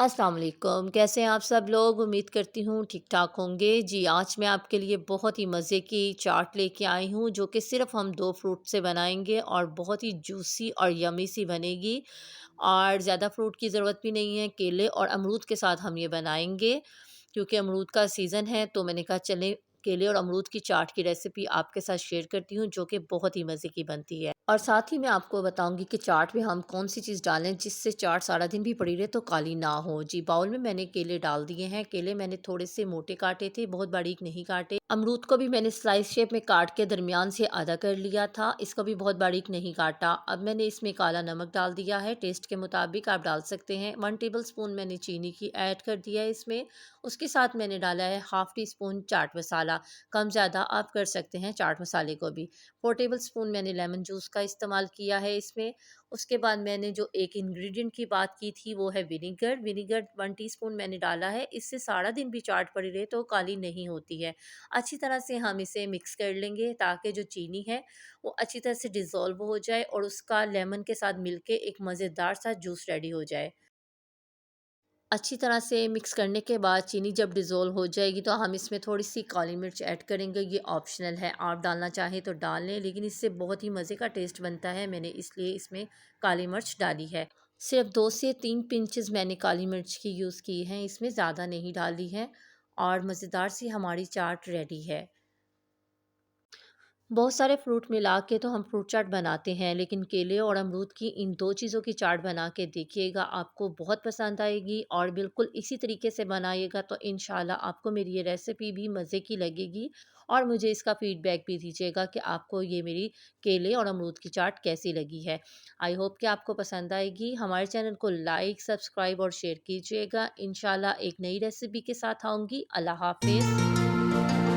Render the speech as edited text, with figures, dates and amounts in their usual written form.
अस्सलाम वालेकुम। कैसे हैं आप सब लोग? उम्मीद करती हूँ ठीक-ठाक होंगे। जी, आज मैं आपके लिए बहुत ही मज़े की चाट लेके आई हूँ जो कि सिर्फ़ हम 2 फ्रूट से बनाएँगे और बहुत ही जूसी और यम्मी सी बनेगी और ज़्यादा फ्रूट की ज़रूरत भी नहीं है। केले और अमरूद के साथ हम ये बनाएँगे क्योंकि अमरूद का सीज़न है, तो मैंने कहा चलें केले और अमरूद की चाट की रेसिपी आपके साथ शेयर करती हूँ जो कि बहुत ही मज़े की बनती है। और साथ ही मैं आपको बताऊँगी कि चाट में हम कौन-सी चीज़ डालें जिससे चाट सारा दिन भी पड़ी रहे तो काली ना हो। जी, बाउल में मैंने केले डाल दिए हैं। केले मैंने थोड़े से मोटे काटे थे, बहुत बारीक नहीं काटे। अमरूद को भी मैंने स्लाइस शेप में काट के दरमियान से आधा कर लिया था, इसको भी बहुत बारीक नहीं काटा। अब मैंने इसमें काला नमक डाल दिया है, टेस्ट के मुताबिक आप डाल सकते हैं। 1 टेबलस्पून मैंने चीनी की ऐड कर दिया है इसमें। उसके साथ मैंने डाला है half tea spoon chaat masala, कम-ज़्यादा आप कर सकते हैं चाट मसाले को भी। 4 टेबलस्पून मैंने लेमन जूस का इस्तेमाल किया है इसमें। उसके बाद मैंने जो एक इंग्रीडिएंट की बात की थी वो है विनेगर। विनेगर 1 टीस्पून मैंने डाला है, इससे सारा दिन भी चाट पड़ी रहे तो काली नहीं होती है। अच्छी तरह से हम इसे मिक्स कर लेंगे ताकि जो चीनी है वो अच्छी तरह से डिज़ोल्व हो जाए और उसका लेमन के साथ मिलके एक मज़ेदार सा जूस रेडी हो जाए। अच्छी तरह से मिक्स करने के बाद चीनी जब डिज़ोल्व हो जाएगी तो हम इसमें थोड़ी-सी काली मिर्च ऐड करेंगे। ये ऑप्शनल है, आप डालना चाहें तो डाल लें, लेकिन इससे बहुत ही मज़े का टेस्ट बनता है। मैंने इसलिए इसमें काली मिर्च डाली है। सिर्फ़ 2 से 3 पिंचेज़ मैंने काली मिर्च की यूज़ की हैं, इसमें ज़्यादा नहीं डाली है और मज़ेदार सी हमारी चाट रेडी है। बहुत सारे फ्रूट मिला के तो हम फ्रूट चाट बनाते हैं, लेकिन केले और अमरूद की इन 2 चीज़ों की चाट बना के देखिएगा, आपको बहुत पसंद आएगी और बिल्कुल इसी तरीके से बनाइएगा तो इंशाल्लाह आपको मेरी ये रेसिपी भी मज़े की लगेगी और मुझे इसका फ़ीडबैक भी दीजिएगा कि आपको ये मेरी केले और अमरूद की चाट कैसी लगी है। आई होप कि आपको पसंद आएगी। हमारे चैनल को लाइक, सब्सक्राइब और शेयर कीजिएगा। इंशाल्लाह एक नई रेसिपी के साथ आऊँगी। अल्लाह हाफ़िज़।